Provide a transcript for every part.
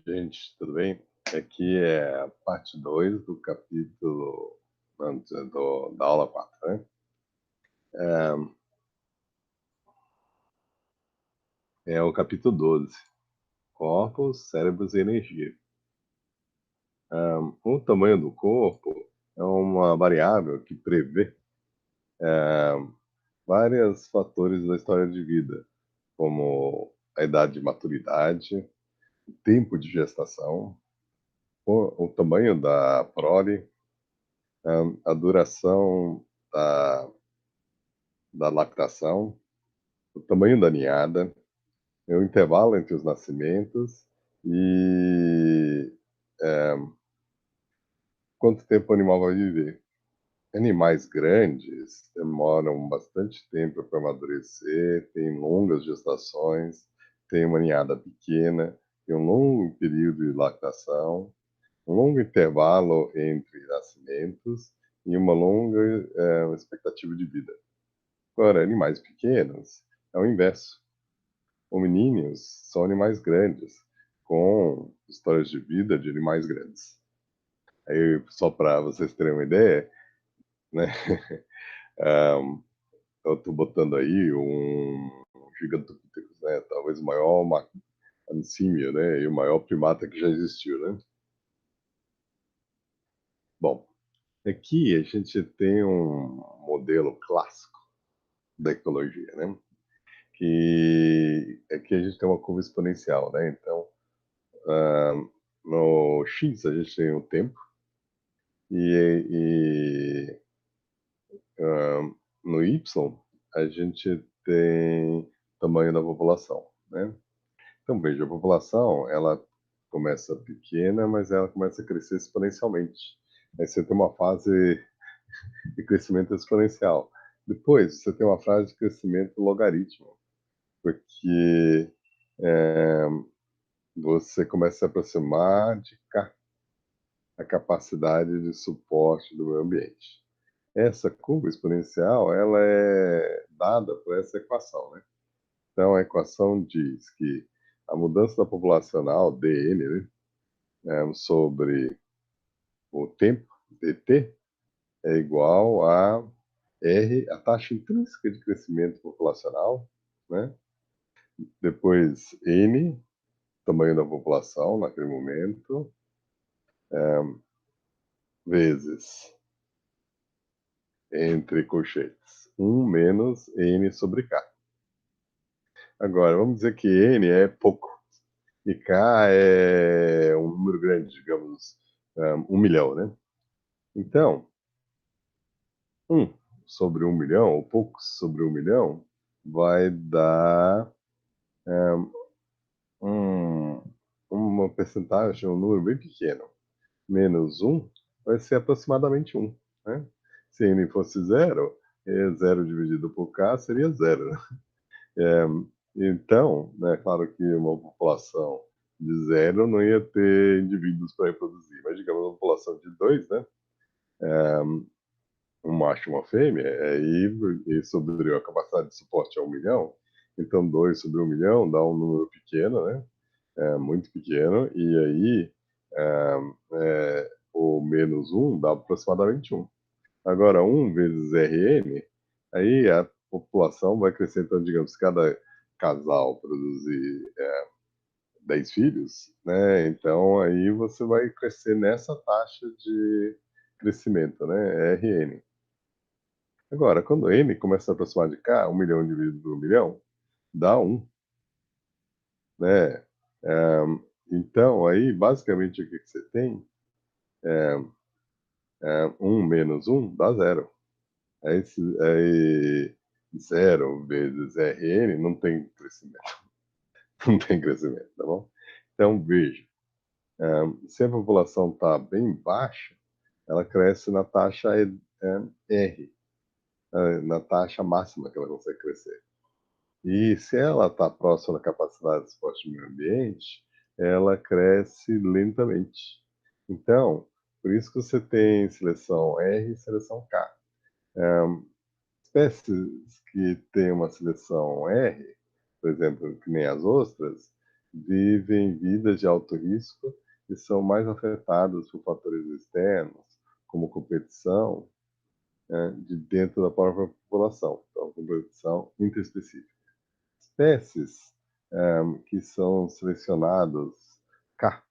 Gente, tudo bem? Aqui é a parte 2 do capítulo da aula 4, né? É o capítulo 12, corpos, cérebros e energia. O tamanho do corpo é uma variável que prevê vários fatores da história de vida, como a idade de maturidade, o tempo de gestação, o tamanho da prole, a duração da, da lactação, o tamanho da ninhada, é o intervalo entre os nascimentos e quanto tempo o animal vai viver. Animais grandes demoram bastante tempo para amadurecer, têm longas gestações, têm uma ninhada pequena, tem um longo período de lactação, um longo intervalo entre nascimentos e uma longa expectativa de vida. Agora, animais pequenos é o inverso. Hominíneos são animais grandes, com histórias de vida de animais grandes. Aí, só para vocês terem uma ideia, né? um, eu estou botando aí um Gigantopithecus, né? Talvez o maior símio, né? E o maior primata que já existiu, né? Bom, aqui a gente tem um modelo clássico da ecologia, né? Que aqui a gente tem uma curva exponencial, né? Então, no X a gente tem o tempo e no Y a gente tem o tamanho da população, né? Então veja, a população ela começa pequena, mas ela começa a crescer exponencialmente. Aí você tem uma fase de crescimento exponencial. Depois você tem uma fase de crescimento logaritmo, porque é, você começa a se aproximar de cá, a capacidade de suporte do meio ambiente. Essa curva exponencial, ela é dada por essa equação, né? Então, a equação diz que a mudança da populacional, dn, né, sobre o tempo, dt, é igual a r, a taxa intrínseca de crescimento populacional, né? Depois, n, tamanho da população naquele momento, vezes, entre colchetes, 1 menos n sobre k. Agora, vamos dizer que n é pouco e k é um número grande, digamos, 1 milhão, né? Então, 1 sobre 1 milhão, ou poucos sobre 1 milhão, vai dar um, uma percentagem, um número bem pequeno. Menos 1 vai ser aproximadamente 1, né? Se n fosse zero, 0 dividido por k seria zero, né? Então, né, claro que uma população de zero não ia ter indivíduos para reproduzir, mas digamos uma população de 2, né? Um macho e uma fêmea, aí sobre a capacidade de suporte a 1 milhão, então 2 sobre 1 milhão dá um número pequeno, né? Muito pequeno, e aí o menos 1 dá aproximadamente 1. Agora, 1 vezes Rn, aí a população vai crescer, então, digamos, se cada casal produzir 10 filhos, né? Então, aí você vai crescer nessa taxa de crescimento, né? Rn. Agora, quando n começa a aproximar de k, 1 milhão dividido por 1 milhão, dá 1, né? Então, aí, basicamente, o que você tem? 1 menos 1 dá 0. Aí 0 vezes Rn não tem crescimento. Não tem crescimento, tá bom? Então, veja, se a população está bem baixa, ela cresce na taxa R, na taxa máxima que ela consegue crescer. E se ela está próxima da capacidade de suporte do meio ambiente, ela cresce lentamente. Então, por isso que você tem seleção R e seleção K. Espécies que têm uma seleção R, por exemplo, que nem as ostras, vivem vidas de alto risco e são mais afetados por fatores externos, como competição, de dentro da própria população, então competição interespecífica. Espécies que são selecionadas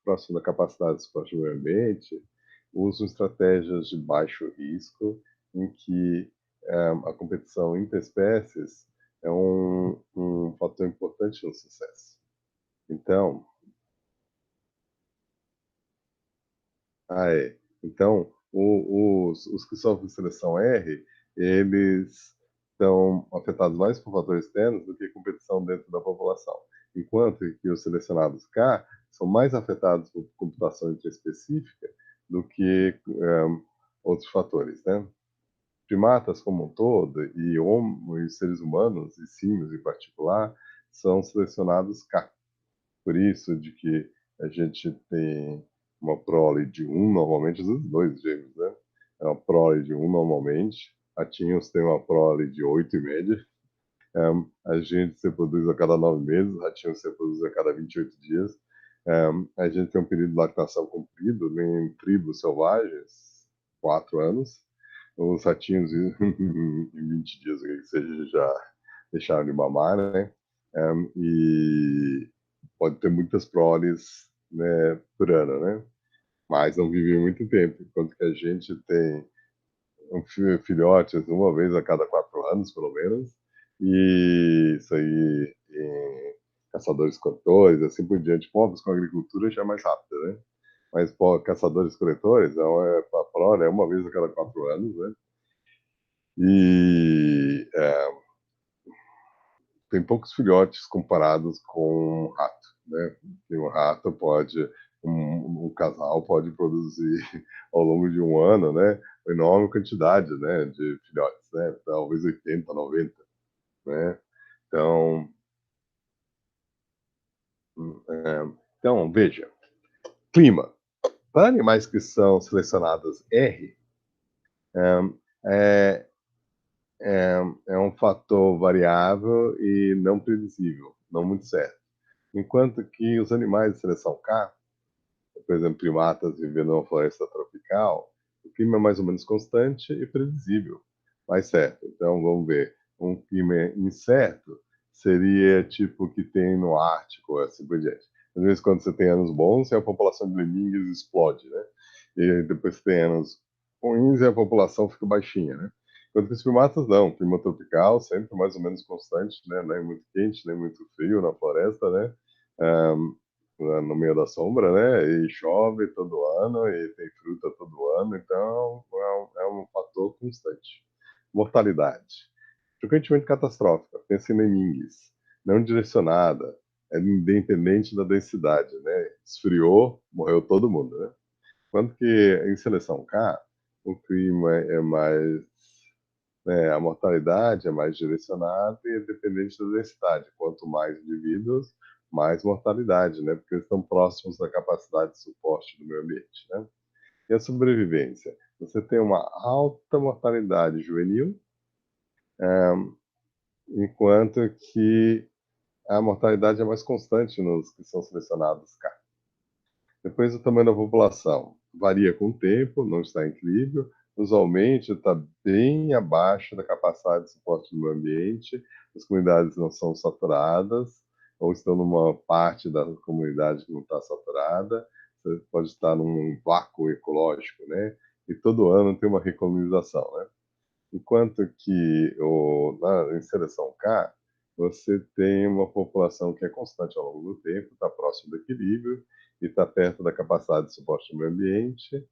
próximo da capacidade de suporte do meio ambiente usam estratégias de baixo risco, em que a competição interespécies é um fator importante no sucesso. Então, então os que sofrem seleção R, eles estão afetados mais por fatores externos do que competição dentro da população, enquanto que os selecionados K são mais afetados por computação intraespecífica do que outros fatores, né? Primatas como um todo e seres humanos e símios em particular são selecionados K. Por isso de que a gente tem uma prole de um normalmente, os dois gêmeos, né? É uma prole de um normalmente. Ratinhos tem uma prole de 8 em média. A gente se reproduz a cada 9 meses, ratinhos se reproduzem a cada 28 dias. A gente tem um período de lactação comprido em tribos selvagens, 4 anos. Os ratinhos, em 20 dias, o que seja, já deixaram de mamar, né? E pode ter muitas proles, né, por ano, né? Mas não vivem muito tempo, enquanto que a gente tem filhotes uma vez a cada 4 anos, pelo menos, e isso aí em caçadores-coletores, assim por diante. Povos com agricultura já é mais rápido, né? Mas caçadores-coletores, a prole é uma vez a cada 4 anos, né? E tem poucos filhotes comparados com um rato, né? E um rato pode, um casal pode produzir ao longo de um ano, né? Uma enorme quantidade, né, de filhotes, né? Talvez 80, 90, né? Então, então veja, clima. Para animais que são selecionados R, é, é um fator variável e não previsível, não muito certo. Enquanto que os animais de seleção K, por exemplo, primatas vivendo numa floresta tropical, o clima é mais ou menos constante e previsível, mais certo. Então, vamos ver, um clima incerto seria tipo o que tem no Ártico, assim por diante. Às vezes, quando você tem anos bons, a população de lemmings explode, né? E depois você tem anos ruins e a população fica baixinha, né? Enquanto que os primatas não, clima tropical, sempre mais ou menos constante, né? Nem muito quente, nem muito frio na floresta, né? Um, no meio da sombra, né? E chove todo ano e tem fruta todo ano, então é um fator constante. Mortalidade. Frequentemente catastrófica, pensa em lemmings, não direcionada, é independente da densidade, né? Esfriou, morreu todo mundo, né? Quanto que em seleção K, o clima é mais, né, a mortalidade é mais direcionada e é dependente da densidade. Quanto mais indivíduos, mais mortalidade, né? Porque eles estão próximos da capacidade de suporte do meio ambiente, né? E a sobrevivência? Você tem uma alta mortalidade juvenil, enquanto que a mortalidade é mais constante nos que são selecionados K. Depois, o tamanho da população varia com o tempo, não está em equilíbrio, usualmente está bem abaixo da capacidade de suporte do meio ambiente, as comunidades não são saturadas, ou estão numa parte da comunidade que não está saturada, você pode estar num vácuo ecológico, né? E todo ano tem uma recolonização, né? Enquanto que em seleção K, você tem uma população que é constante ao longo do tempo, está próximo do equilíbrio e está perto da capacidade de suporte do meio ambiente.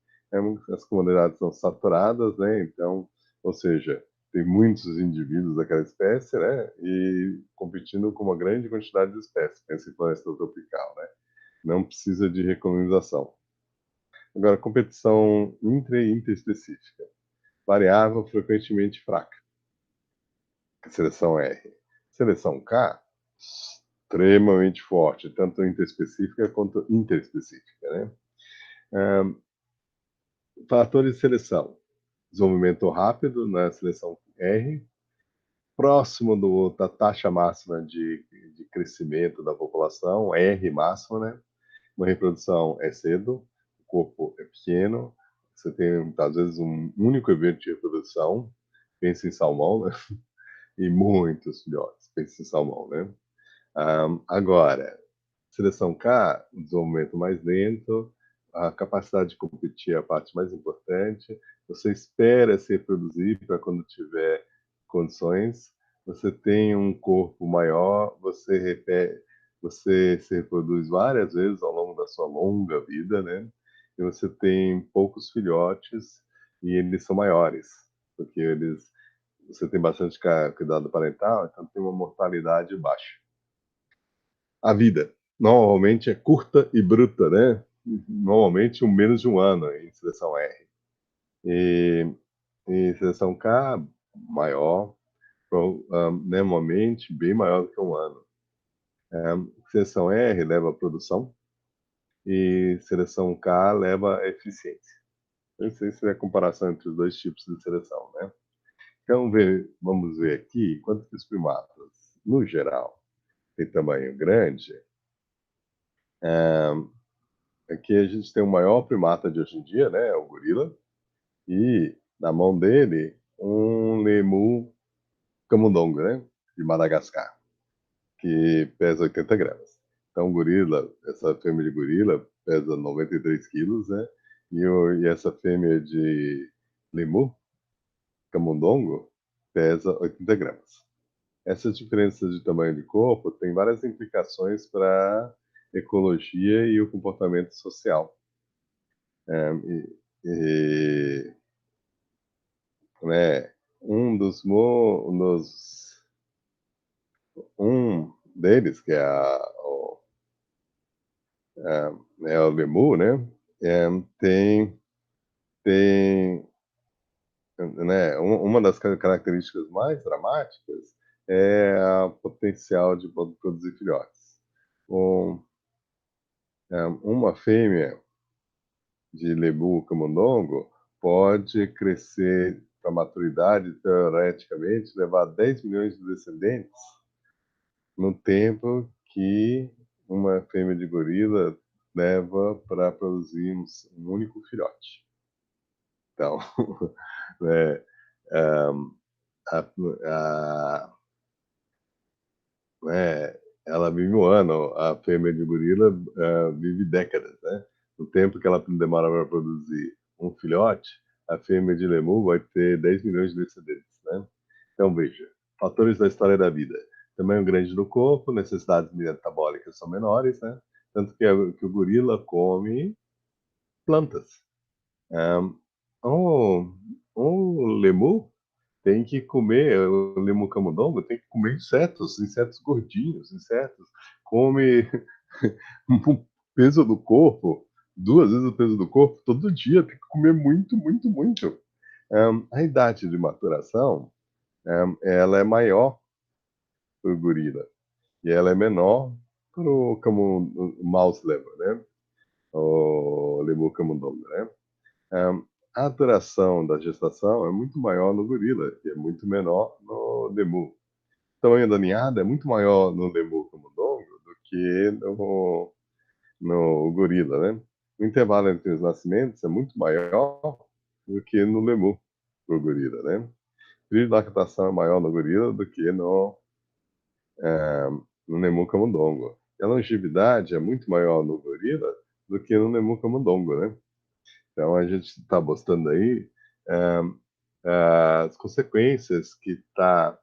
As comunidades são saturadas, né? Então, ou seja, tem muitos indivíduos daquela espécie, né? E competindo com uma grande quantidade de espécies. Pensa em floresta tropical, né? Não precisa de recolonização. Agora, competição intra e interespecífica. Variável frequentemente fraca. Seleção R. Seleção K, extremamente forte, tanto interespecífica quanto interespecífica, né? Fatores de seleção. Desenvolvimento rápido na seleção R, próximo da taxa máxima de crescimento da população, R máximo, né? Uma reprodução é cedo, o corpo é pequeno, você tem, às vezes, um único evento de reprodução, pensa em salmão, né? E muitos filhotes, pensa em salmão, né? Agora, seleção K, o desenvolvimento mais lento, a capacidade de competir é a parte mais importante. Você espera se reproduzir para quando tiver condições. Você tem um corpo maior, você se reproduz várias vezes ao longo da sua longa vida, né? E você tem poucos filhotes e eles são maiores, porque você tem bastante cuidado parental, então tem uma mortalidade baixa. A vida normalmente é curta e bruta, né? Normalmente menos de um ano em seleção R. E em seleção K, maior, normalmente bem maior do que um ano. Seleção R leva a produção e seleção K leva a eficiência. Essa é a comparação entre os dois tipos de seleção, né? Então, vamos ver aqui quanto que os primatas, no geral, têm tamanho grande. Aqui a gente tem o maior primata de hoje em dia, né? O gorila. E na mão dele, um lemu camundongo, né? De Madagascar, que pesa 80 gramas. Então, o gorila, essa fêmea de gorila, pesa 93 quilos, né? E essa fêmea de lemu camundongo pesa 80 gramas. Essas diferenças de tamanho de corpo têm várias implicações para ecologia e o comportamento social. É, e, né, um deles, que é, é o lemu, né, é, tem né, uma das características mais dramáticas é a potencial de produzir filhotes. Um, uma fêmea de lebu camundongo pode crescer para a maturidade, teoreticamente, levar 10 milhões de descendentes no tempo que uma fêmea de gorila leva para produzir um único filhote. Então, né, a, a, né, ela vive um ano, a fêmea de gorila vive décadas, né? No tempo que ela demora para produzir um filhote, a fêmea de lemu vai ter 10 milhões de descendentes, né? Então, veja, fatores da história da vida. Tamanho grande do corpo, necessidades metabólicas são menores, né? Tanto que o gorila come plantas. Um, o, o lemu tem que comer, o lemu camundongo tem que comer insetos, insetos gordinhos, insetos. Come o peso do corpo, duas vezes o peso do corpo, todo dia, tem que comer muito, muito, muito. A idade de maturação, ela é maior para o gorila e ela é menor para o mouse level, né? O lemur camundongo, né? A duração da gestação é muito maior no gorila e é muito menor no lemur. O tamanho da ninhada é muito maior no lemur camundongo do que no gorila, né? O intervalo entre os nascimentos é muito maior do que no lemur pro gorila, né? O período de lactação é maior no gorila do que no lemur camundongo. E a longevidade é muito maior no gorila do que no lemur camundongo, né? Então a gente está mostrando aí as consequências que tá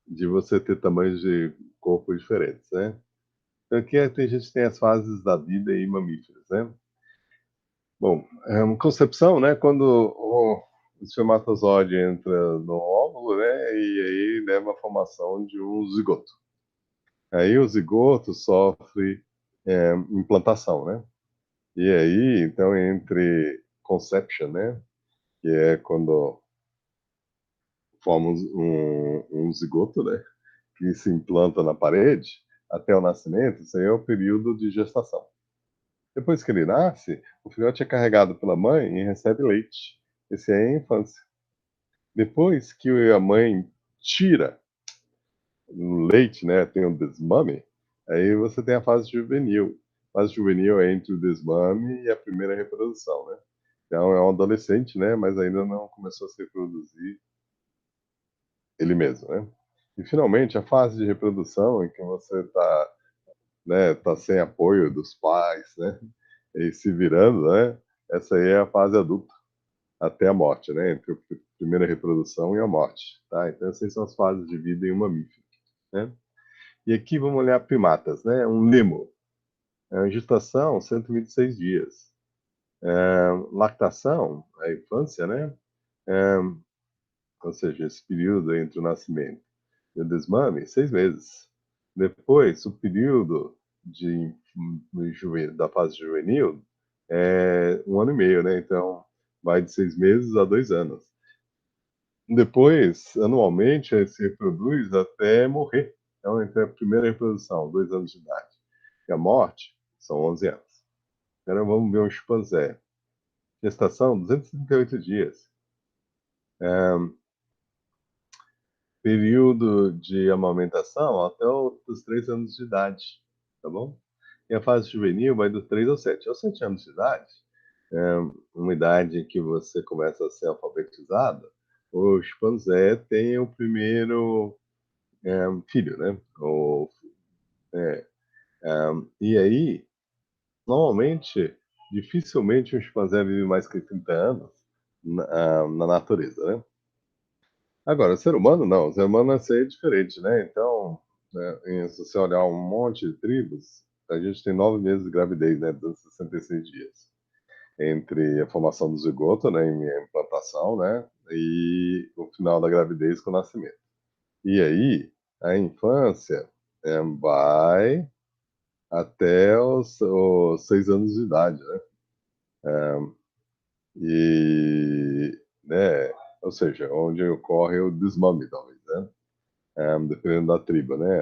de você ter tamanhos de corpo diferentes, né? Então aqui tem gente que tem as fases da vida em mamíferos, né? Bom, concepção, né? Quando o espermatozoide entra no óvulo, né? E aí leva à formação de um zigoto. Aí o zigoto sofre implantação, né? E aí, então, entre conception, né? Que é quando formamos um zigoto, né? Que se implanta na parede, até o nascimento, isso aí é o período de gestação. Depois que ele nasce, o filhote é carregado pela mãe e recebe leite. Esse aí é a infância. Depois que a mãe tira o leite, né, tem o desmame, aí você tem a fase juvenil. A fase juvenil é entre o desmame e a primeira reprodução, né? Então é um adolescente, né, mas ainda não começou a se reproduzir ele mesmo, né? E finalmente a fase de reprodução em que você está, né, tá sem apoio dos pais, né, e se virando, né? Essa aí é a fase adulta até a morte, né? Entre a primeira reprodução e a morte, tá? Então essas são as fases de vida em um mamífero, né? E aqui vamos olhar primatas, né? Um lemo, gestação 126 dias, lactação, a infância, né? É, ou seja, esse período entre o nascimento e o desmame, 6 meses. Depois, o período da fase juvenil é 1 ano e meio, né? Então, vai de 6 meses a 2 anos. Depois, anualmente, se reproduz até morrer. Então, entre a primeira reprodução, 2 anos de idade, e a morte, são 11 anos. Agora vamos ver um chimpanzé. Gestação, 238 dias. Período de amamentação até os 3 anos de idade, tá bom? E a fase juvenil vai dos 3 aos 7. Aos 7 anos de idade, é uma idade em que você começa a ser alfabetizado, o chimpanzé tem o primeiro filho, né? É, e aí, normalmente, dificilmente um chimpanzé vive mais que 30 anos na natureza, né? Agora, o ser humano não, o ser humano é diferente, né? Então, né, se você olhar um monte de tribos, a gente tem 9 meses de gravidez, né? 266 dias. Entre a formação do zigoto, né, e a implantação, né? E o final da gravidez com o nascimento. E aí, a infância vai até os 6 anos de idade, né? E, né? Ou seja, onde ocorre o desmame, talvez, né? Dependendo da tribo, né?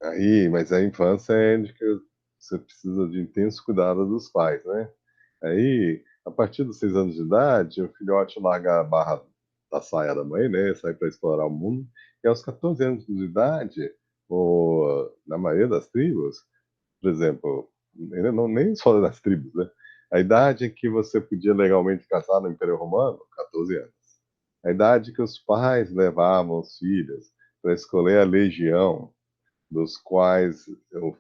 Aí, mas a infância é de que você precisa de intenso cuidado dos pais, né? Aí, a partir dos 6 anos de idade, o filhote larga a barra da saia da mãe, né? Sai para explorar o mundo. E aos 14 anos de idade, na maioria das tribos, por exemplo, ainda não, nem só das tribos, né? A idade em que você podia legalmente casar no Império Romano, 14 anos. A idade que os pais levavam os filhos para escolher a legião dos quais o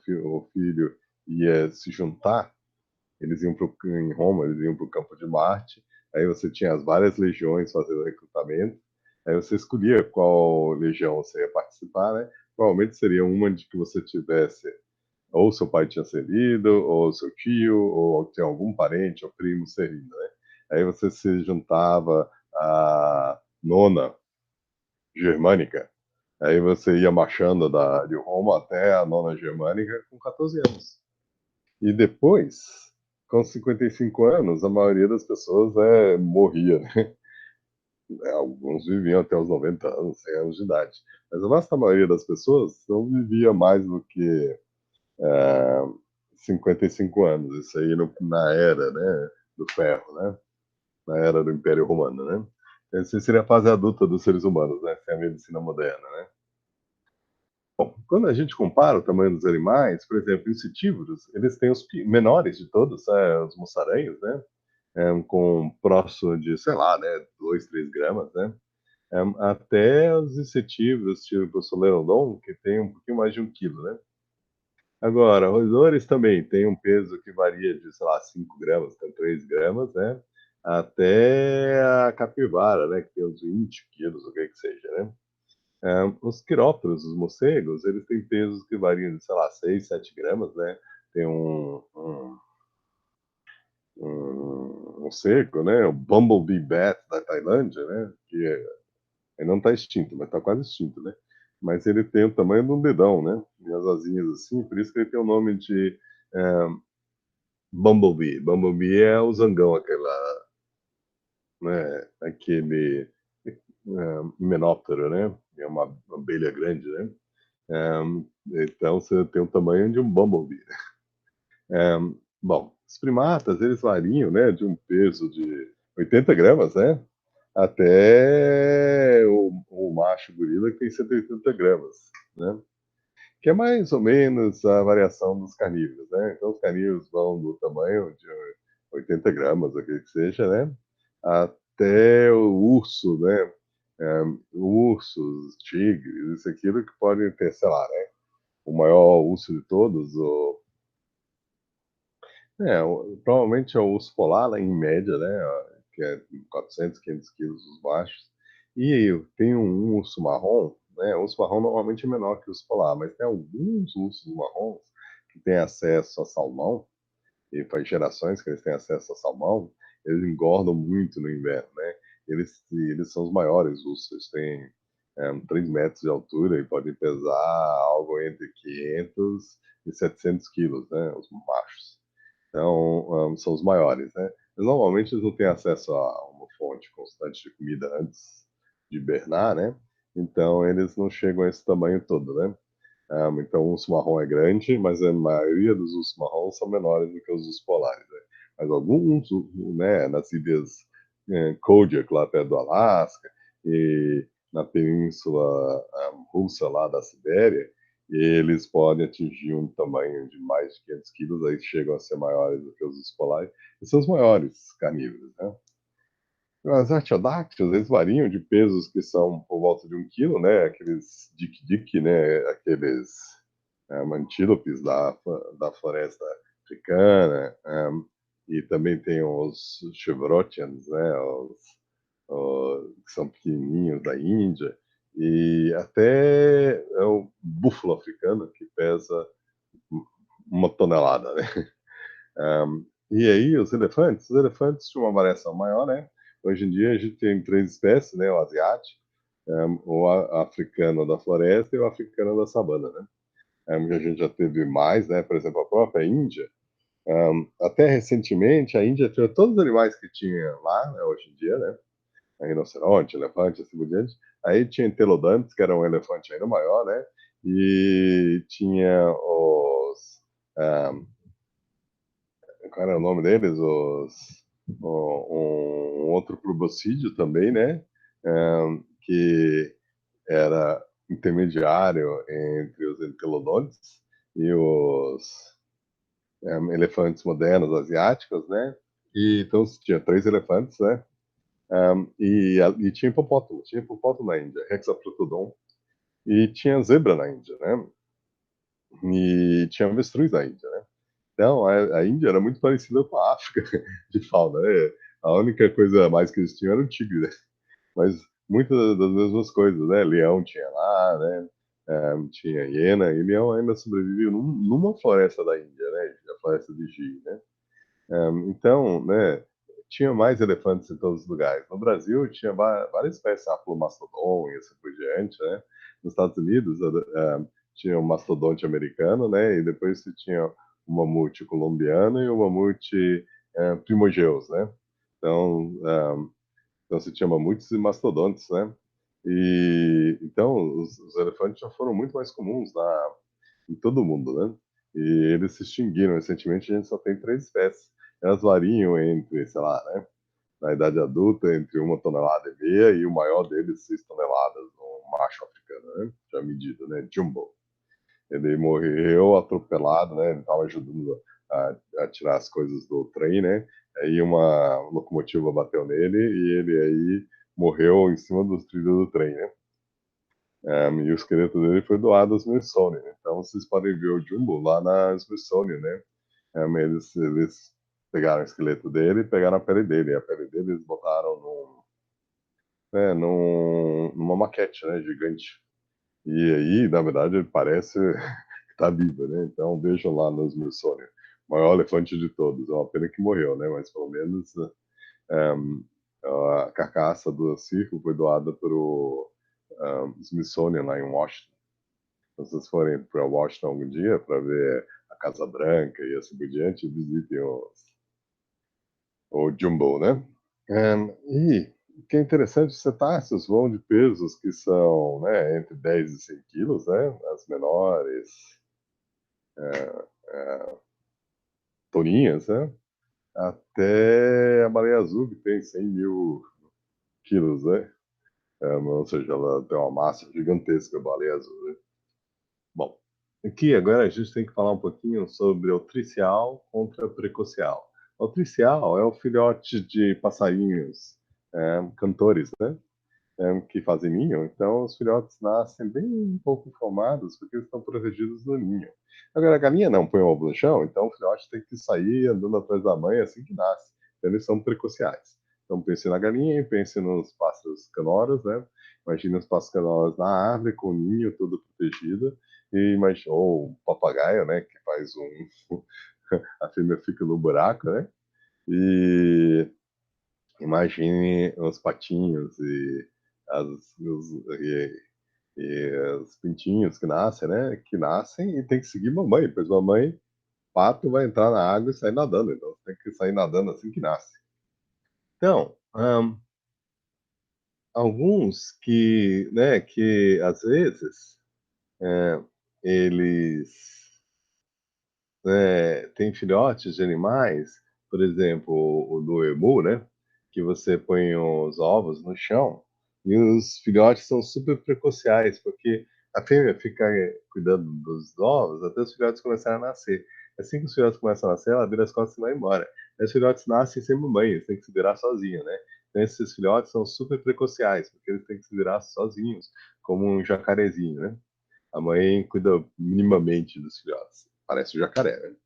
filho ia se juntar, eles iam em Roma, eles iam para o campo de Marte, aí você tinha as várias legiões fazendo recrutamento, aí você escolhia qual legião você ia participar, né? Provavelmente seria uma de que você tivesse, ou seu pai tinha servido, ou seu tio, ou tinha algum parente ou primo servindo, né? Aí você se juntava à nona germânica. Aí você ia marchando de Roma até a nona germânica com 14 anos. E depois, com 55 anos, a maioria das pessoas morria, né? Alguns viviam até os 90 anos, 100 anos de idade. Mas a vasta maioria das pessoas não vivia mais do que 55 anos. Isso aí na era, né, do ferro, né? Na era do Império Romano, né? Essa seria a fase adulta dos seres humanos, né? Sem a medicina moderna, né? Bom, quando a gente compara o tamanho dos animais, por exemplo, insetívoros, eles têm os menores de todos, os mussaranhos, né? Com próximo de, sei lá, né, 2, 3 gramas, né? Até os insetívoros, tipo o Solerodon, que tem um pouquinho mais de 1 quilo, né? Agora, roedores também têm um peso que varia de, sei lá, 5 gramas até 3 gramas, né? Até a capivara, né, que tem uns 20 quilos, o que seja, né? Os quirópteros, os morcegos, eles têm pesos que variam de, sei lá, 6, 7 gramas, né? Tem um morcego, né? O Bumblebee Bat da Tailândia, né? Que ele não está extinto, mas está quase extinto, né? Mas ele tem o tamanho de um dedão, né? E as asinhas assim, por isso que ele tem o nome de é, Bumblebee. Bumblebee é o zangão, aquele himenóptero, né? É uma abelha grande, né? Então você tem o tamanho de um bumblebee. Bom, os primatas eles variam, né, de um peso de 80 gramas, né? Até o macho gorila que tem 180 gramas, né? Que é mais ou menos a variação dos carnívoros, né? Então, os carnívoros vão do tamanho de 80 gramas, o que seja, né? Até o urso, né? É, ursos, tigres, isso aquilo que podem ter, sei lá, né? O maior urso de todos, provavelmente é o urso polar, né, em média, né? Que é 400, 500 quilos os machos. E tem um urso marrom, né? O urso marrom normalmente é menor que o urso polar, mas tem alguns ursos marrons que têm acesso a salmão, e faz gerações que eles têm acesso a salmão, eles engordam muito no inverno, né? Eles são os maiores ursos, eles têm 3 metros de altura e podem pesar algo entre 500 e 700 quilos, né? Os machos. Então, são os maiores, né? Mas, normalmente eles não têm acesso a uma fonte constante de comida antes de hibernar, né? Então, eles não chegam a esse tamanho todo, né? Então, o urso marrom é grande, mas a maioria dos ursos marrons são menores do que os ursos polares, né? Mas alguns, né, nas ilhas Kodiak, lá perto do Alasca, e na península russa lá da Sibéria, eles podem atingir um tamanho de mais de 500 quilos, aí chegam a ser maiores do que os ursos polares, e são os maiores carnívoros, né? As artiodáctilos, eles variam de pesos que são por volta de 1 quilo, né? Aqueles dik-dik, né? Aqueles antílopes da floresta africana. E também tem os chevrotians, né? Que são pequenininhos da Índia. E até é o búfalo africano, que pesa 1 tonelada, né? E aí, os elefantes tinham uma variação maior, né? Hoje em dia a gente tem 3 espécies, né? O asiático, o africano da floresta e o africano da sabana, né? A gente já teve mais, né? Por exemplo, a própria Índia. Até recentemente, a Índia tinha todos os animais que tinha lá, né, hoje em dia, né? Rinoceronte, elefante, assim por diante. Aí tinha entelodantes, que era um elefante ainda maior, né? E tinha um, qual era o nome deles? Um outro proboscídeo também, né? Que era intermediário entre os entelodontes e os elefantes modernos asiáticos, né? E então tinha 3 elefantes, né? E tinha hipopótamo na Índia, Hexaprotodon, e tinha zebra na Índia, né? E tinha avestruz na Índia, né? Então, a Índia era muito parecida com a África de fauna, né? A única coisa a mais que eles tinham era o tigre, né? Mas muitas das mesmas coisas, né? Leão tinha lá, né? Tinha hiena, e leão ainda sobrevive numa floresta da Índia, né? A floresta de Gir, né? Então, né? Tinha mais elefantes em todos os lugares. No Brasil, tinha várias espécies, Aplomastodon e assim por diante, né? Nos Estados Unidos, tinha o mastodonte americano, né? E depois se tinha o mamute colombiano e o mamute primogeus, né? Então, então se tinha mamutes e mastodontes, né? E então os elefantes já foram muito mais comuns em todo o mundo, né? E eles se extinguiram recentemente. A gente só tem 3 espécies. Elas variam entre, sei lá, né? Na idade adulta, entre 1,5 toneladas e o maior deles 6 toneladas, um macho africano, né? Já medido, né? Jumbo. Ele morreu atropelado, né? Ele estava ajudando a tirar as coisas do trem, né? Aí uma locomotiva bateu nele e ele aí morreu em cima dos trilhos do trem, né? E o esqueleto dele foi doado ao Smithsonian. Então vocês podem ver o Jumbo lá na Smithsonian, né? Eles pegaram o esqueleto dele e pegaram a pele dele. A pele dele eles botaram numa maquete, né? Gigante. E aí, na verdade, ele parece que tá vivo, né? Então vejam lá no Smithsonian. O maior elefante de todos. É uma pena que morreu, né? Mas pelo menos um, a carcaça do circo foi doada para o Smithsonian lá em Washington. Se vocês forem para Washington algum dia para ver a Casa Branca e assim por diante, visitem o Jumbo, né? E o que é interessante, cetáceos vão de pesos que são, né, entre 10 e 100 quilos, né? As menores, toninhas, né? até a baleia azul, que tem 100.000 quilos, né? Ou seja, ela tem uma massa gigantesca, a baleia azul, né? Bom, aqui agora a gente tem que falar um pouquinho sobre o tricial contra o precocial. O tricial é o filhote de passarinhos, cantores, né? Que fazem ninho, então os filhotes nascem bem pouco formados porque eles estão protegidos no ninho. Agora, a galinha não põe o ovo no chão, então o filhote tem que sair andando atrás da mãe assim que nasce. Então, eles são precociais. Então, pense na galinha e pense nos pássaros canoras, né? Imagina os pássaros canoras na árvore, com o ninho todo protegido, e imagina, ou o papagaio, né? Que faz a fêmea fica no buraco, né? E imagine os patinhos e, e os pintinhos que nascem, né? Que nascem e tem que seguir mamãe, pois mamãe, pato, vai entrar na água e sair nadando. Então tem que sair nadando assim que nasce. Então, alguns que às vezes é, eles tem filhotes de animais, por exemplo, o do emu, né? Que você põe os ovos no chão e os filhotes são super precociais, porque a fêmea fica cuidando dos ovos até os filhotes começarem a nascer. Assim que os filhotes começam a nascer, ela vira as costas e vai embora. Aí os filhotes nascem sem mamãe, eles têm que se virar sozinhos, né? Então esses filhotes são super precociais, porque eles têm que se virar sozinhos, como um jacarezinho, né? A mãe cuida minimamente dos filhotes. Parece o jacaré, né?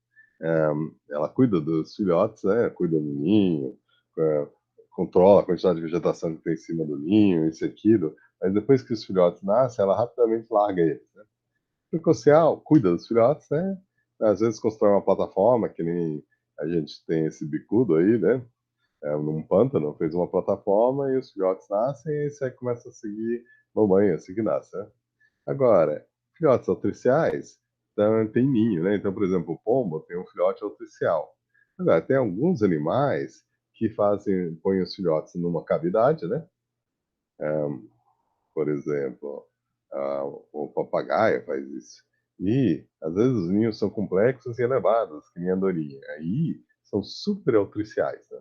Ela cuida dos filhotes, né? Cuida do ninho, é, controla a quantidade de vegetação que tem em cima do ninho, isso e aquilo. Mas depois que os filhotes nascem, ela rapidamente larga eles, né? O social cuida dos filhotes, né? Às vezes constrói uma plataforma, que nem a gente tem esse bicudo aí, né? Num pântano, fez uma plataforma e os filhotes nascem e você começa a seguir mamãe, assim que nasce, né? Agora, filhotes altriciais tem ninho, né? Então, por exemplo, o pombo tem um filhote altricial. Agora, tem alguns animais que põem os filhotes numa cavidade, né? Por exemplo, o papagaio faz isso. E, às vezes, os ninhos são complexos e elevados, que nem a andorinha. Aí, são super altriciais, né?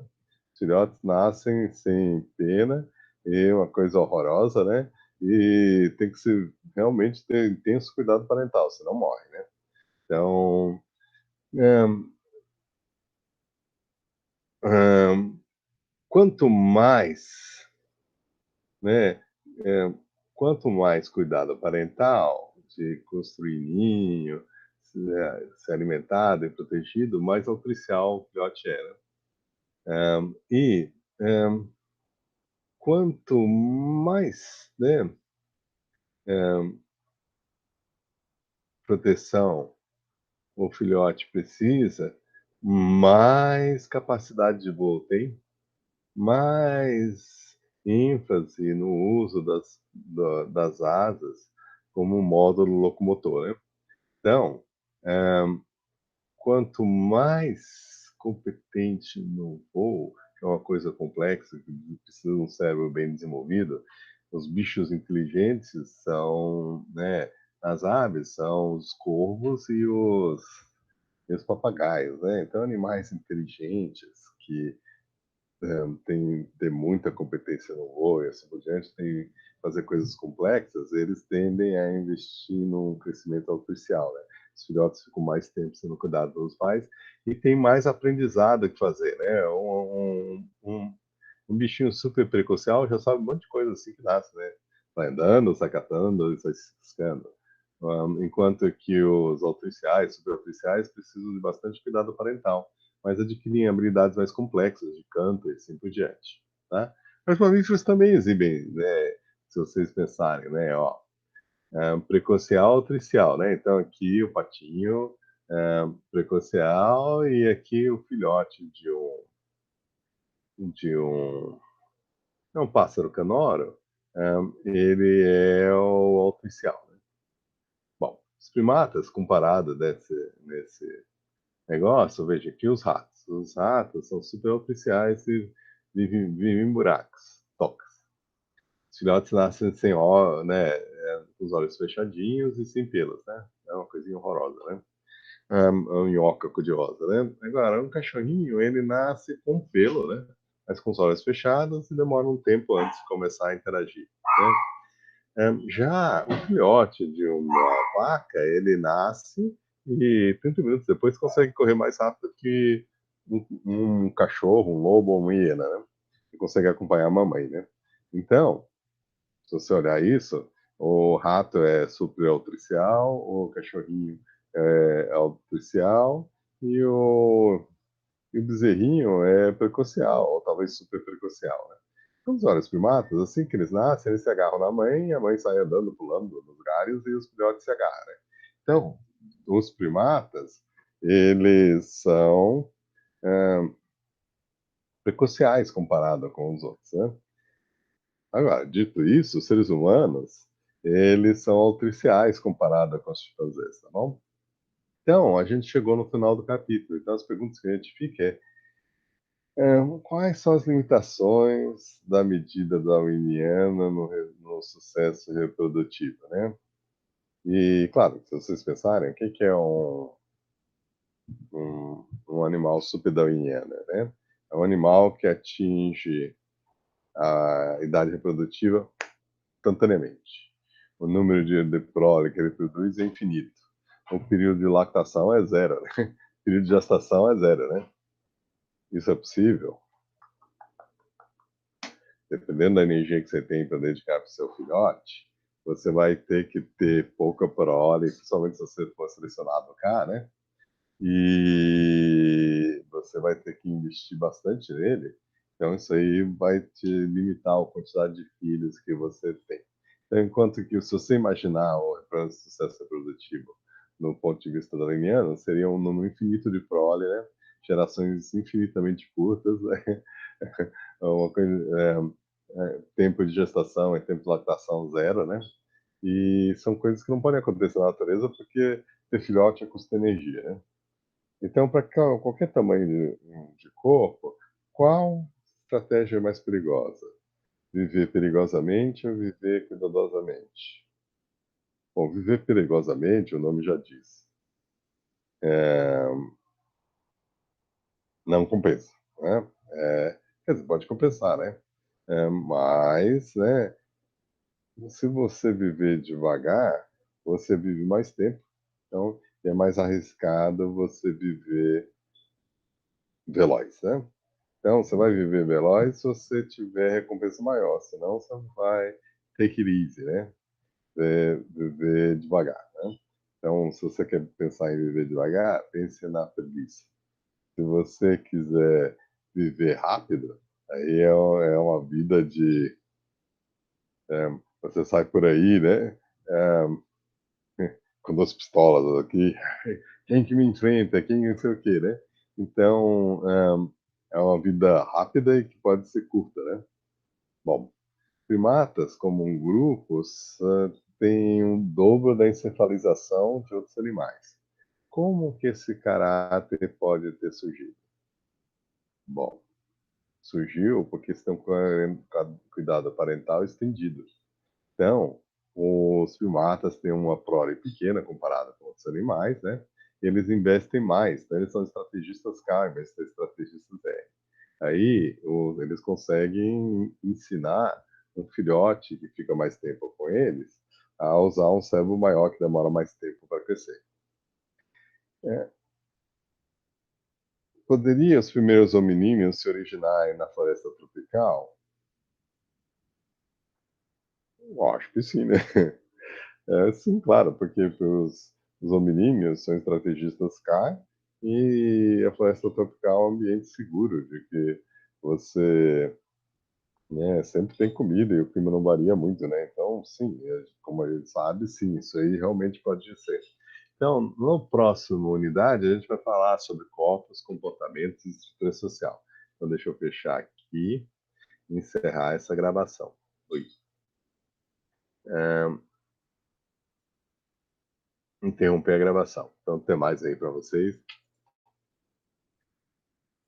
Os filhotes nascem sem pena, e é uma coisa horrorosa, né? E tem que realmente ter intenso cuidado parental, senão morre, né? Então, é, é, quanto mais, né, é, quanto mais cuidado parental de construir ninho, ser alimentado e protegido, mais nutricial o filhote é, né? E é, quanto mais, né, proteção o filhote precisa, mais capacidade de voo tem, mais ênfase no uso das asas como módulo locomotor, né? Então, é, quanto mais competente no voo, que é uma coisa complexa, que precisa de um cérebro bem desenvolvido, os bichos inteligentes são, né, as aves são os corvos e os papagaios, né? Então, animais inteligentes que tem muita competência no voo e assim por diante, tem fazer coisas complexas, eles tendem a investir num crescimento artificial, né? Os filhotes ficam mais tempo sendo cuidados pelos pais e tem mais aprendizado que fazer, né? Um bichinho super precocial já sabe um monte de coisa assim que nasce, né? Vai andando, sai catando, sai ciscando. Enquanto que os oficiais, superoficiais, precisam de bastante cuidado parental, mas adquirem habilidades mais complexas de canto e assim por diante, tá? Mas mamíferos também exibem, né, se vocês pensarem, né, ó, precocial, tricial, né? Então aqui o patinho precocial e aqui o filhote de um pássaro canoro, ele é o oficial, né? Bom, os primatas, comparado nesse negócio, veja aqui os ratos. Os ratos são super oficiais e vivem em buracos, tocas. Os filhotes nascem sem ó, né, com os olhos fechadinhos e sem pelos, né? É uma coisinha horrorosa, né? a minhoca cor-de-rosa, né? Agora, um cachorrinho, ele nasce com pelo, né? Mas com os olhos fechados e demora um tempo antes de começar a interagir, né? Já o filhote de uma vaca, ele nasce e 30 minutos depois consegue correr mais rápido que um cachorro, um lobo ou uma hiena, né? E consegue acompanhar a mamãe, né? Então, se você olhar isso, o rato é supraltricial, o cachorrinho é altricial e o bezerrinho é precocial, ou talvez superprecocial, né? Então, os olhos primatas, assim que eles nascem, eles se agarram na mãe, e a mãe sai andando, pulando nos galhos, e os filhotes se agarram, né? Então, os primatas, eles são precociais comparado com os outros, né? Agora, dito isso, os seres humanos, eles são altriciais comparado com os chimpanzés, tá bom? Então, a gente chegou no final do capítulo. Então, as perguntas que a gente fica quais são as limitações da medida darwiniana no sucesso reprodutivo, né? E, claro, se vocês pensarem, o que que é um animal super darwiniano, né? É um animal que atinge a idade reprodutiva instantaneamente. O número de prole que ele produz é infinito. O período de lactação é zero, né? O período de gestação é zero, né? Isso é possível? Dependendo da energia que você tem para dedicar para o seu filhote, você vai ter que ter pouca prole, principalmente se você for selecionado cá, né? E você vai ter que investir bastante nele. Então, isso aí vai te limitar a quantidade de filhos que você tem. Então, enquanto que, se você imaginar o sucesso reprodutivo no ponto de vista darwiniano, seria um número infinito de prole, né? Gerações infinitamente curtas, né? Uma coisa, tempo de gestação e tempo de lactação zero, né? E são coisas que não podem acontecer na natureza porque ter filhote custa energia, né? Então, para qualquer tamanho de corpo, qual estratégia é mais perigosa? Viver perigosamente ou viver cuidadosamente? Bom, viver perigosamente, o nome já diz, não compensa, né? Quer dizer, pode compensar, né? Mas, né, se você viver devagar, você vive mais tempo. Então, é mais arriscado você viver veloz, né? Então, você vai viver veloz se você tiver recompensa maior, senão você vai take it easy, né? Viver devagar, né? Então, se você quer pensar em viver devagar, pense na preguiça. Se você quiser viver rápido, aí é uma vida de... você sai por aí, né? Com duas pistolas aqui, quem que me enfrenta, quem não sei o quê, né? Então, é uma vida rápida e que pode ser curta, né? Bom, primatas, como um grupo, têm um dobro da encefalização de outros animais. Como que esse caráter pode ter surgido? Bom, surgiu porque estão com cuidado parental estendido. Então, os primatas têm uma prole pequena comparada com outros animais, né? Eles investem mais, então eles são estrategistas K, em vez de ser estrategistas R. Aí eles conseguem ensinar um filhote que fica mais tempo com eles a usar um cérebro maior que demora mais tempo para crescer. É, poderia os primeiros hominíneos se originarem na floresta tropical? Eu acho que sim, né? Sim, claro, porque os hominíneos são estrategistas K e a floresta tropical é um ambiente seguro, de que você, né, sempre tem comida e o clima não varia muito, né? Então, sim, como a gente sabe, sim, isso aí realmente pode ser. Então, no próximo unidade, a gente vai falar sobre corpos, comportamentos e estrutura social. Então, deixa eu fechar aqui e encerrar essa gravação. Oi. Interromper a gravação. Então, até mais aí para vocês.